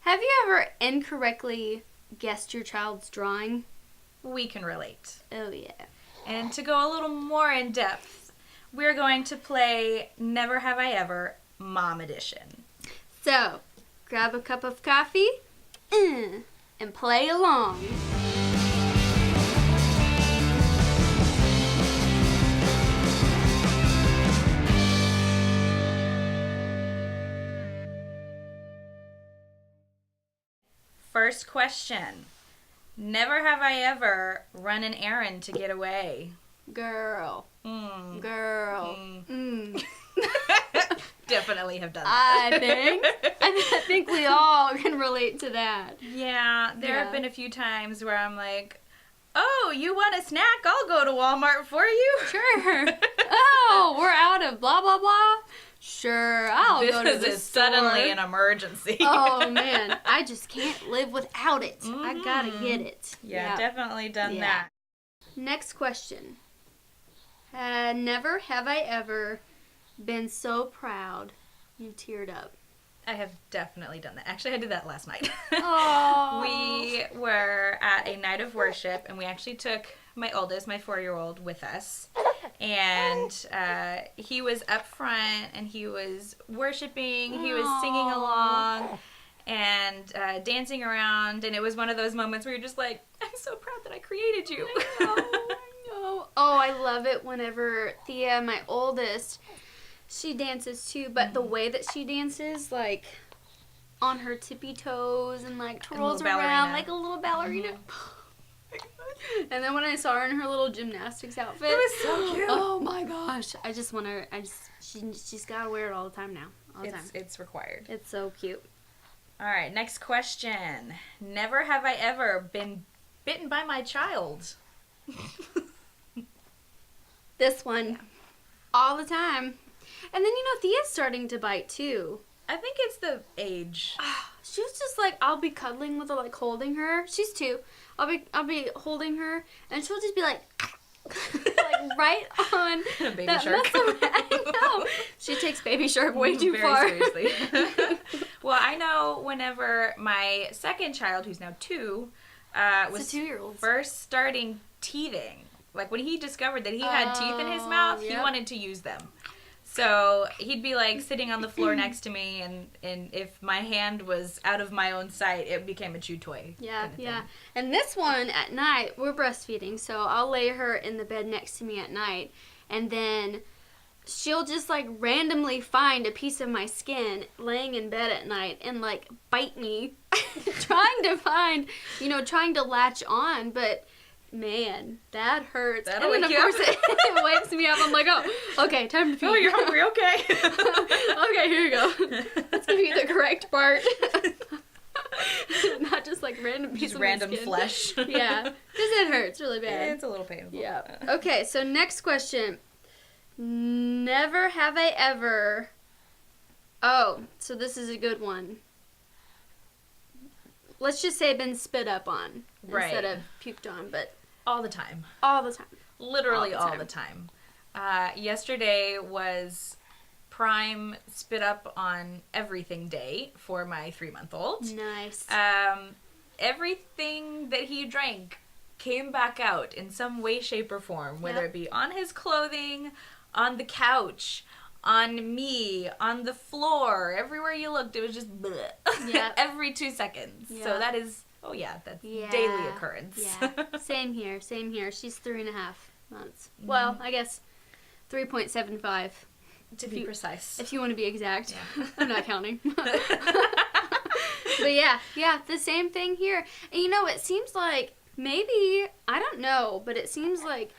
Have you ever incorrectly guessed your child's drawing? We can relate. Oh, yeah. And to go a little more in depth, we're going to play Never Have I Ever Mom Edition. So, grab a cup of coffee and play along. First question. Never have I ever run an errand to get away. Girl. Girl. Definitely have done that. I think we all can relate to that. Yeah, there have been a few times where I'm like, oh, you want a snack? I'll go to Walmart for you. Sure. Oh, we're out of blah, blah, blah. Sure, I'll go to the store. This is suddenly an emergency. Oh, man. I just can't live without it. I gotta get it. Yeah, definitely done that. Next question. Never have I ever been so proud you teared up. I have definitely done that. Actually, I did that last night. Oh. We were at a night of worship, and we actually took my oldest, my 4-year-old, with us. And he was up front, and he was worshiping. He was singing along and dancing around. And it was one of those moments where you're just like, I'm so proud that I created you. I know. Oh, I love it whenever Thea, my oldest, she dances too, but the way that she dances, like, on her tippy toes and, like, twirls around like a little ballerina. And then when I saw her in her little gymnastics outfit. It was so cute. Oh, my gosh. I just want her, she's got to wear it all the time now. All the time. It's required. It's so cute. All right, next question. Never have I ever been bitten by my child. This one. All the time. And then, Thea's starting to bite, too. I think it's the age. She was just like, I'll be cuddling with her, like, holding her. She's 2. I'll be holding her, and she'll just be like, like, right on Baby that shark. muscle. I know. She takes Baby Shark way too far. Very seriously. Well, I know whenever my second child, who's now 2, was 2-year-old. first starting teething, like when he discovered that he had teeth in his mouth, he wanted to use them. So he'd be like sitting on the floor next to me, and if my hand was out of my own sight, it became a chew toy. Yeah. And this one at night, we're breastfeeding, so I'll lay her in the bed next to me at night, and then she'll just like randomly find a piece of my skin laying in bed at night and like bite me, trying to latch on, but man, that hurts. That'll and then, wake of you course, it wakes me up. I'm like, oh, okay, time to feed. Oh, you're hungry? Okay. Okay, here you go. Let's give you the correct part. Not just like random piece of random my skin. flesh. Yeah, because it hurts really bad. It's a little painful. Yeah. Okay, so next question. Never have I ever... Oh, so this is a good one. Let's just say been spit up on instead of puked on, but... All the time. All the time. Literally all the time. Yesterday was prime spit up on everything day for my 3-month-old. Nice. Everything that he drank came back out in some way, shape, or form, whether it be on his clothing, on the couch, on me, on the floor, everywhere you looked, it was just bleh. Yep. Every 2 seconds. Yep. So that is, that's daily occurrence. Yeah, same here. She's 3.5 months. Mm-hmm. Well, I guess 3.75. To be precise. If you want to be exact. Yeah. I'm not counting. But yeah, the same thing here. And it seems like maybe, I don't know, but it seems like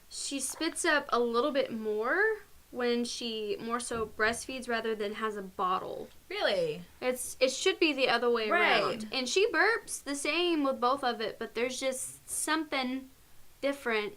she spits up a little bit more when she more so breastfeeds rather than has a bottle. Really? It should be the other way around. And she burps the same with both of it, but there's just something different.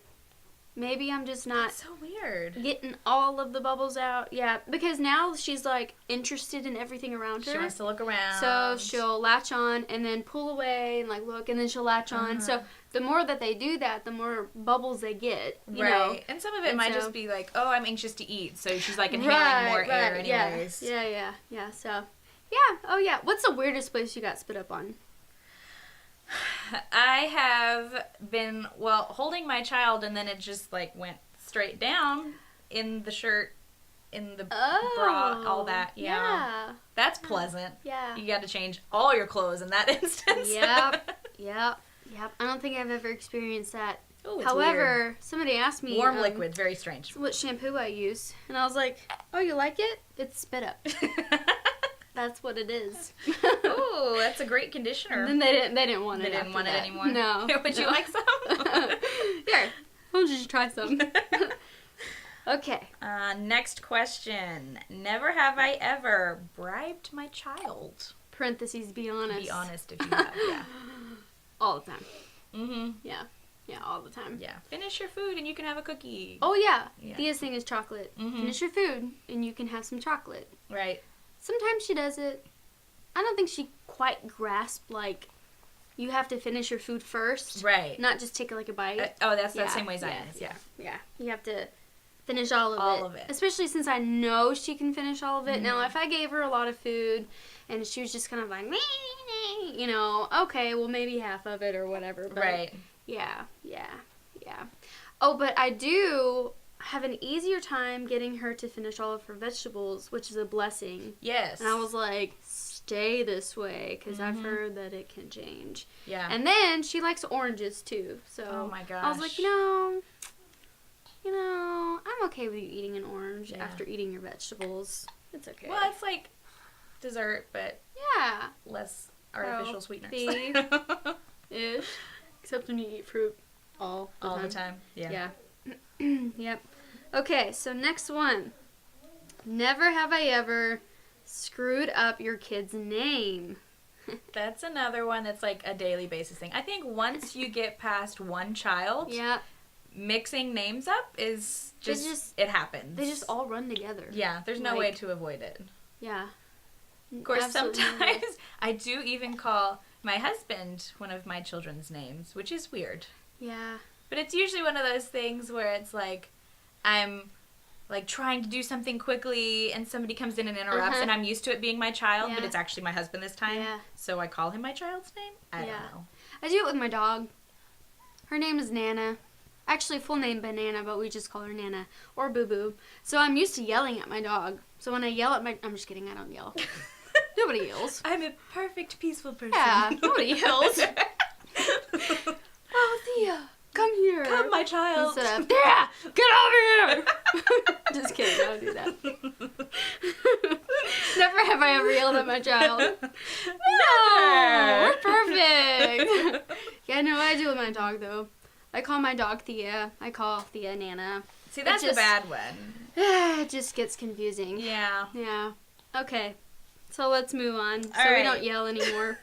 Maybe I'm just not so weird getting all of the bubbles out. Yeah, because now she's like interested in everything around her. She wants to look around. So she'll latch on and then pull away and like look, and then she'll latch on. So the more that they do that, the more bubbles they get. You know? And some of it might just be like, oh, I'm anxious to eat, so she's like inhaling more air anyways. Yeah. So Yeah. Oh, yeah. What's the weirdest place you got spit up on? I have been, holding my child, and then it just, like, went straight down in the shirt, in the bra, all that. Yeah. That's pleasant. Yeah. You got to change all your clothes in that instance. Yep. I don't think I've ever experienced that. Ooh, it's However, weird. Somebody asked me Warm liquid, very strange. what shampoo I use, and I was like, "Oh, you like it? It's spit up. That's what it is." Ooh, that's a great conditioner. And then they didn't want it. They didn't want that. it anymore. No. Would you like some? Here, why don't you try some? Okay. Next question. Never have I ever bribed my child. Parentheses. Be honest. Be honest if you have. Yeah. All the time. Mm-hmm. Yeah, all the time. Yeah. Finish your food and you can have a cookie. Oh yeah. Yeah. Thea's thing is chocolate. Mm-hmm. Finish your food and you can have some chocolate. Right. Sometimes she does it. I don't think she quite grasped, like, you have to finish your food first. Right. Not just take, like, a bite. That's the same way as I am. Yeah. You have to finish all of it. All of it. Especially since I know she can finish all of it. Mm-hmm. Now, if I gave her a lot of food and she was just kind of like, you know, okay, well, maybe half of it or whatever. But Right. Yeah. Oh, but I do have an easier time getting her to finish all of her vegetables, which is a blessing. Yes. And I was like, stay this way, because I've Mm-hmm. heard that it can change. Yeah. And then she likes oranges, too. So Oh my gosh. I was like, I'm okay with you eating an orange after eating your vegetables. It's okay. Well, it's like dessert, but Yeah. less artificial sweeteners. Ish. Except when you eat fruit all the time. Yeah. Yep. Okay, so next one. Never have I ever screwed up your kid's name. That's another one that's like a daily basis thing. I think once you get past one child, Yeah. mixing names up is it happens. They just all run together. Yeah, there's no way to avoid it. Yeah. Of course, Absolutely no way. sometimes I do even call my husband one of my children's names, which is weird. Yeah. But it's usually one of those things where it's like I'm like trying to do something quickly and somebody comes in and interrupts and I'm used to it being my child, but it's actually my husband this time. Yeah. So I call him my child's name? I don't know. I do it with my dog. Her name is Nana. Actually, full name Banana, but we just call her Nana. Or Boo Boo. So I'm used to yelling at my dog. So when I yell at my... I'm just kidding, I don't yell. Nobody yells. I'm a perfect, peaceful person. Yeah, nobody yells. Oh, Thea, come here. Come, my child. Instead of, Thea, get over here. Just kidding, I don't do that. Never have I ever yelled at my child. No, we're perfect. Yeah, no, I do with my dog, though. I call my dog Thea. I call Thea Nana. See, that's a bad one. It just gets confusing. Yeah. Yeah. Okay. So let's move on. So All we right. don't yell anymore.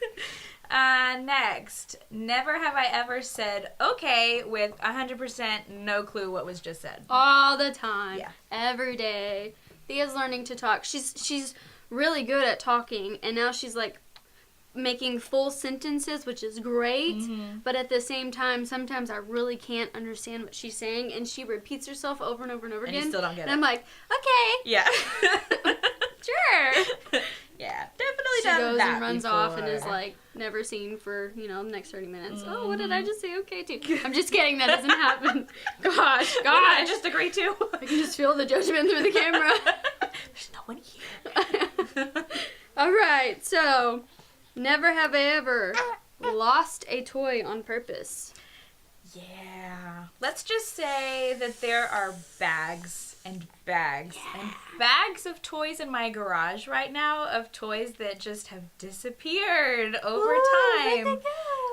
Next. Never have I ever said okay with 100% no clue what was just said. All the time. Yeah. Every day. Thea's learning to talk. She's really good at talking, and now she's like making full sentences, which is great. Mm-hmm. But at the same time, sometimes I really can't understand what she's saying, and she repeats herself over and over and over And again. you still don't get and it. I'm like, okay, Yeah. sure. Yeah, definitely She done goes that and runs before. off and is like never seen for, the next 30 minutes. Oh, what did Mm-hmm. I just say okay to? I'm just kidding. That doesn't happen. Gosh. What did I just agree to? I can just feel the judgment through the camera. There's no one here. All right. So, never have I ever lost a toy on purpose. Yeah. Let's just say that there are bags and bags and bags of toys in my garage right now of toys that just have disappeared over time.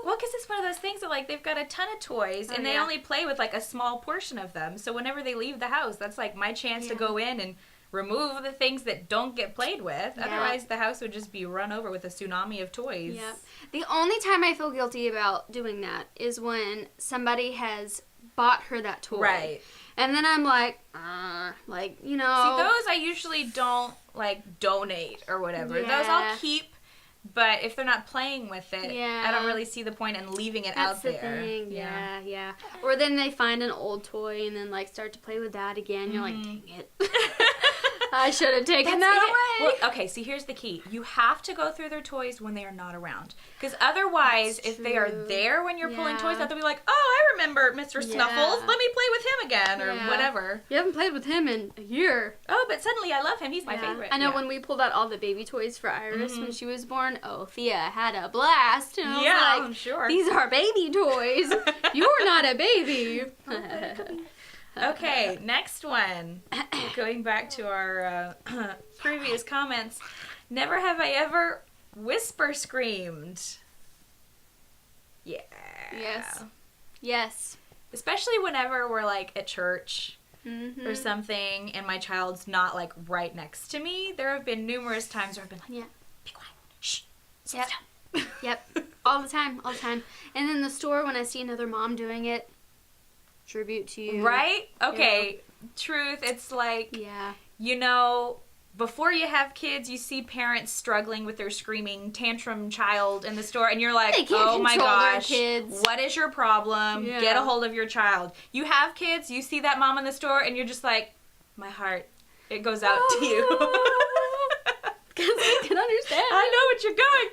Well, because it's one of those things that, like, they've got a ton of toys and they only play with, like, a small portion of them. So whenever they leave the house, that's, like, my chance to go in and remove the things that don't get played with. Yeah. Otherwise, the house would just be run over with a tsunami of toys. Yep. The only time I feel guilty about doing that is when somebody has bought her that toy. Right. And then I'm like, See, those I usually don't, like, donate or whatever. Yeah. Those I'll keep, but if they're not playing with it, Yeah. I don't really see the point in leaving it That's out the there. thing. Yeah. Or then they find an old toy and then, like, start to play with that again. You're like, dang it. I should have taken that away. Well, okay, see, here's the key. You have to go through their toys when they are not around. Because otherwise, if they are there when you're pulling toys out, they'll be like, oh, I remember Mr. Snuffles. Let me play with him again, or whatever. You haven't played with him in a year. Oh, but suddenly I love him. He's my favorite. I know when we pulled out all the baby toys for Iris when she was born, Thea had a blast. And I was like, I'm sure. These are baby toys. You're not a baby. Okay, next one. Going back to our previous comments. Never have I ever whisper screamed. Yeah. Yes. Especially whenever we're like at church or something and my child's not like right next to me. There have been numerous times where I've been like, be quiet. Shh. Sit down. Yep. All the time. And in the store when I see another mom doing it, tribute to you. Right? Okay. Truth. It's like, before you have kids, you see parents struggling with their screaming tantrum child in the store, and you're like, oh my gosh, what is your problem? Yeah. Get a hold of your child. You have kids, you see that mom in the store, and you're just like, my heart, it goes out to you. Because I can understand. I know what you're going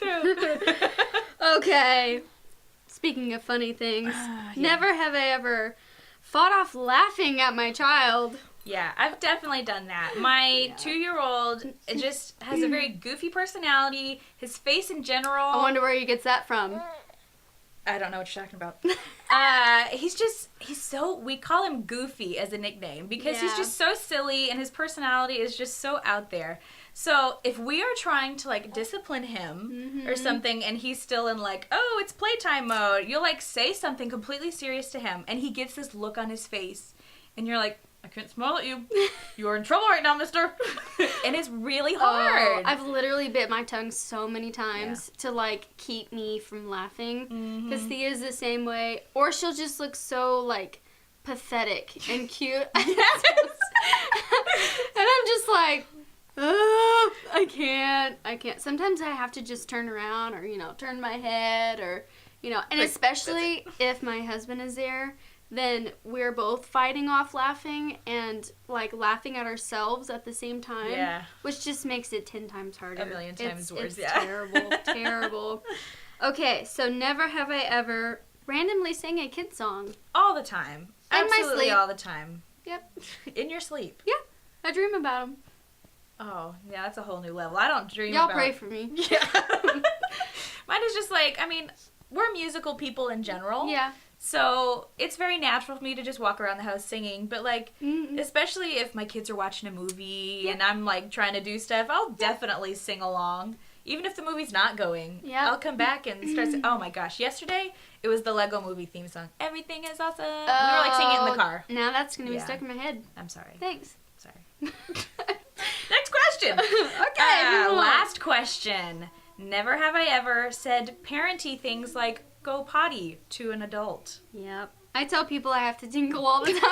through. Okay. Speaking of funny things, never have I ever fought off laughing at my child. Yeah, I've definitely done that. My 2-year-old just has a very goofy personality. His face in general. I wonder where he gets that from. I don't know what you're talking about. He's so, we call him Goofy as a nickname because he's just so silly and his personality is just so out there. So if we are trying to like discipline him or something and he's still in like, oh, it's playtime mode, you'll like say something completely serious to him and he gets this look on his face and you're like, I can't smile at you. You're in trouble right now, mister. And it's really hard. I've literally bit my tongue so many times to, like, keep me from laughing. Because Thea's the same way. Or she'll just look so, like, pathetic and cute. And I'm just like, oh, I can't. Sometimes I have to just turn around or, turn my head or, and especially if my husband is there. Then we're both fighting off laughing and, like, laughing at ourselves at the same time. Yeah. Which just makes it 10 times harder. A million times worse, It's terrible. Okay, so never have I ever randomly sang a kid song. All the time. In my Absolutely sleep. all the time. Yep. In your sleep. Yeah. I dream about them. Oh, yeah, that's a whole new level. I don't dream Y'all about... pray for me. Yeah. Mine is just like, we're musical people in general. Yeah. So it's very natural for me to just walk around the house singing. But, like, especially if my kids are watching a movie and I'm, like, trying to do stuff, I'll definitely sing along. Even if the movie's not going. Yeah. I'll come back and start singing. Oh, my gosh. Yesterday, it was the Lego Movie theme song. Everything is awesome. We were, like, singing it in the car. Now that's going to be stuck in my head. I'm sorry. Thanks. Sorry. Next question. Okay. Last question. Never have I ever said parenty things like, go potty to an adult. Yep. I tell people I have to tinkle all the time.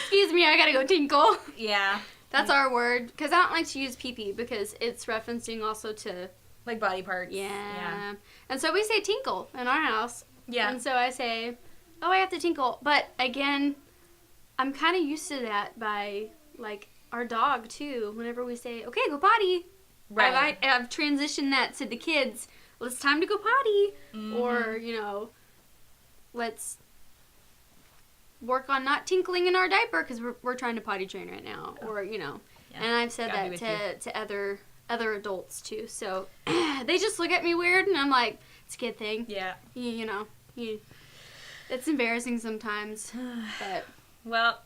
Excuse me, I gotta go tinkle. Yeah. That's our word. Because I don't like to use pee-pee because it's referencing also to... like body parts. Yeah. And so we say tinkle in our house. Yeah. And so I say, oh, I have to tinkle. But again, I'm kind of used to that by, like, our dog, too. Whenever we say, okay, go potty. Right. I've transitioned that to the kids. Well, it's time to go potty. Or, let's work on not tinkling in our diaper because we're trying to potty train right now. Or, and I've said that to other adults, too. So they just look at me weird, and I'm like, it's a kid thing. Yeah. It's embarrassing sometimes. But well,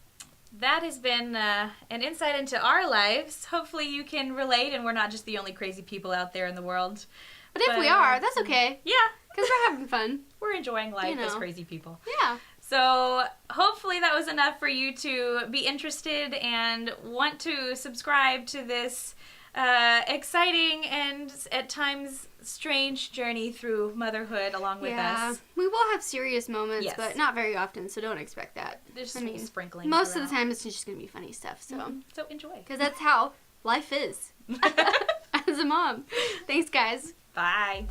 that has been an insight into our lives. Hopefully you can relate, and we're not just the only crazy people out there in the world. But if we are, that's okay. Yeah. Because we're having fun. We're enjoying life as crazy people. Yeah. So hopefully that was enough for you to be interested and want to subscribe to this exciting and at times strange journey through motherhood along with us. We will have serious moments, but not very often, so don't expect that. There's just sprinkling most of the time it's just going to be funny stuff. So, so enjoy. Because that's how life is as a mom. Thanks, guys. Bye.